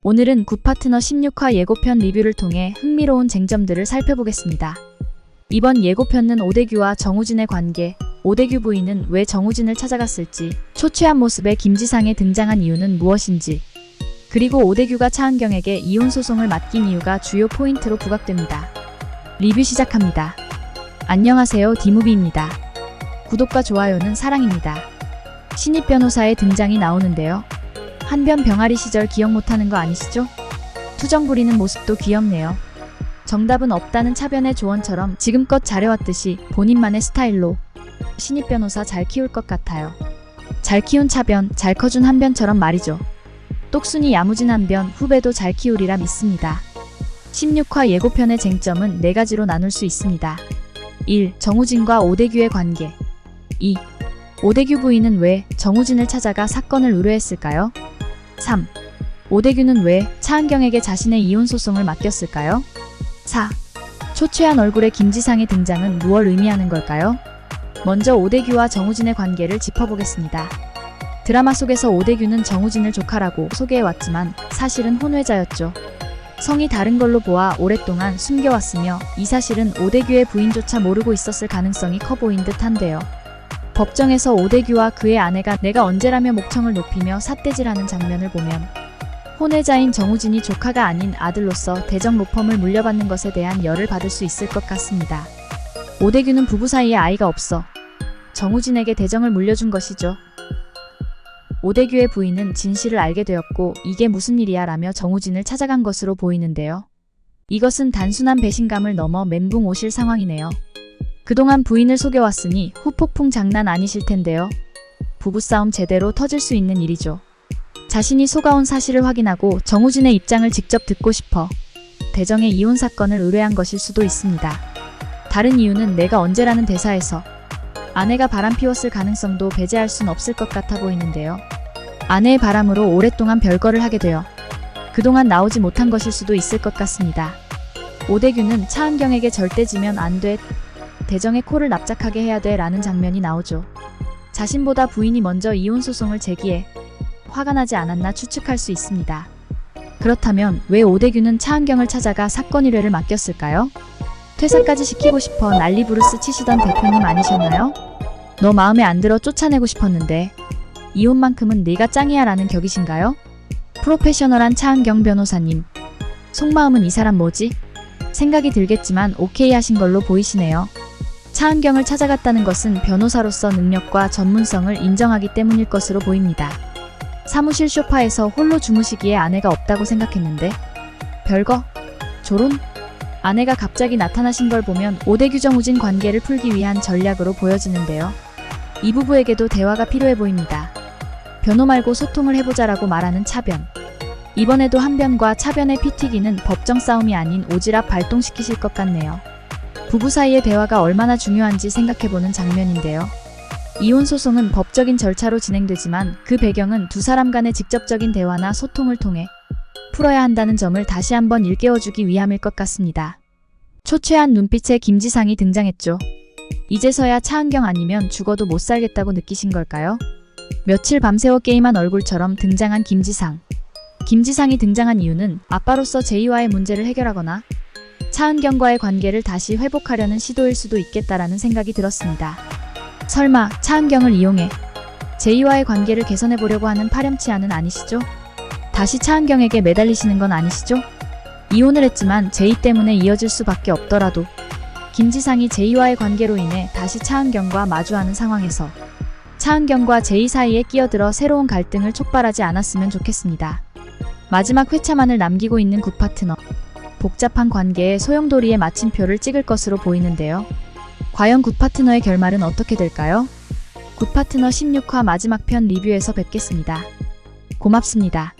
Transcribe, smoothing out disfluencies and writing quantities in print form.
오늘은 굿파트너 16화 예고편 리뷰를 통해 흥미로운 쟁점들을 살펴보겠습니다. 이번 예고편은 오대규와 정우진의 관계, 오대규 부인은 왜 정우진을 찾아갔을지, 초췌한 모습의 김지상에 등장한 이유는 무엇인지, 그리고 오대규가 차은경에게 이혼 소송을 맡긴 이유가 주요 포인트로 부각됩니다. 리뷰 시작합니다. 안녕하세요, 디무비입니다. 구독과 좋아요는 사랑입니다. 신입 변호사의 등장이 나오는데요. 한변 병아리 시절 기억 못하는 거 아니시죠? 투정 부리는 모습도 귀엽네요. 정답은 없다는 차변의 조언처럼 지금껏 잘해왔듯이 본인만의 스타일로 신입 변호사 잘 키울 것 같아요. 잘 키운 차변, 잘 커준 한변처럼 말이죠. 똑순이 야무진 한변, 후배도 잘 키우리라 믿습니다. 16화 예고편의 쟁점은 4가지로 나눌 수 있습니다. 1. 정우진과 오대규의 관계. 2. 오대규 부인은 왜 정우진을 찾아가 사건을 의뢰했을까요? 3. 오대규는 왜 차은경에게 자신의 이혼 소송을 맡겼을까요? 4. 초췌한 얼굴의 김지상의 등장은 무엇을 의미하는 걸까요? 먼저 오대규와 정우진의 관계를 짚어보겠습니다. 드라마 속에서 오대규는 정우진을 조카라고 소개해왔지만 사실은 혼외자였죠. 성이 다른 걸로 보아 오랫동안 숨겨왔으며 이 사실은 오대규의 부인조차 모르고 있었을 가능성이 커 보인 듯한데요. 법정에서 오대규와 그의 아내가 내가 언제라며 목청을 높이며 삿대질하는 장면을 보면 혼외자인 정우진이 조카가 아닌 아들로서 대적 로펌을 물려받는 것에 대한 열을 받을 수 있을 것 같습니다. 오대규는 부부 사이에 아이가 없어 정우진에게 대정을 물려준 것이죠. 오대규의 부인은 진실을 알게 되었고 이게 무슨 일이야 라며 정우진을 찾아간 것으로 보이는데요. 이것은 단순한 배신감을 넘어 멘붕 오실 상황이네요. 그동안 부인을 속여왔으니 후폭풍 장난 아니실 텐데요. 부부싸움 제대로 터질 수 있는 일이죠. 자신이 속아온 사실을 확인하고 정우진의 입장을 직접 듣고 싶어 대정의 이혼 사건을 의뢰한 것일 수도 있습니다. 다른 이유는 내가 언제라는 대사에서 아내가 바람 피웠을 가능성도 배제할 순 없을 것 같아 보이는데요. 아내의 바람으로 오랫동안 별거를 하게 되어 그동안 나오지 못한 것일 수도 있을 것 같습니다. 오대규는 차은경에게 절대 지면 안 돼, 대정의 코를 납작하게 해야 돼 라는 장면이 나오죠. 자신보다 부인이 먼저 이혼 소송을 제기해 화가 나지 않았나 추측할 수 있습니다. 그렇다면 왜 오대규는 차은경을 찾아가 사건 의뢰를 맡겼을까요? 퇴사까지 시키고 싶어 난리 부르스 치시던 대표님 아니셨나요? 너 마음에 안 들어 쫓아내고 싶었는데 이혼만큼은 네가 짱이야 라는 격이신가요? 프로페셔널한 차은경 변호사님. 속마음은 이 사람 뭐지? 생각이 들겠지만 오케이 하신 걸로 보이시네요. 차은경을 찾아갔다는 것은 변호사로서 능력과 전문성을 인정하기 때문일 것으로 보입니다. 사무실 소파에서 홀로 주무시기에 아내가 없다고 생각했는데 별거? 조론? 아내가 갑자기 나타나신 걸 보면 오대규 정우진 관계를 풀기 위한 전략으로 보여지는데요. 이 부부에게도 대화가 필요해 보입니다. 변호 말고 소통을 해보자라고 말하는 차변. 이번에도 한변과 차변의 피튀기는 법정 싸움이 아닌 오지랖 발동시키실 것 같네요. 부부 사이의 대화가 얼마나 중요한지 생각해보는 장면인데요. 이혼 소송은 법적인 절차로 진행되지만 그 배경은 두 사람 간의 직접적인 대화나 소통을 통해 풀어야 한다는 점을 다시 한번 일깨워주기 위함일 것 같습니다. 초췌한 눈빛의 김지상이 등장했죠. 이제서야 차은경 아니면 죽어도 못 살겠다고 느끼신 걸까요? 며칠 밤새워 게임한 얼굴처럼 등장한 김지상. 김지상이 등장한 이유는 아빠로서 제이와의 문제를 해결하거나 차은경과의 관계를 다시 회복하려는 시도일 수도 있겠다라는 생각이 들었습니다. 설마 차은경을 이용해 제이와의 관계를 개선해보려고 하는 파렴치한은 아니시죠? 다시 차은경에게 매달리시는 건 아니시죠? 이혼을 했지만 제이 때문에 이어질 수밖에 없더라도 김지상이 제이와의 관계로 인해 다시 차은경과 마주하는 상황에서 차은경과 제이 사이에 끼어들어 새로운 갈등을 촉발하지 않았으면 좋겠습니다. 마지막 회차만을 남기고 있는 굿파트너. 복잡한 관계에 소용돌이의 마침표를 찍을 것으로 보이는데요. 과연 굿파트너의 결말은 어떻게 될까요? 굿파트너 16화 마지막 편 리뷰에서 뵙겠습니다. 고맙습니다.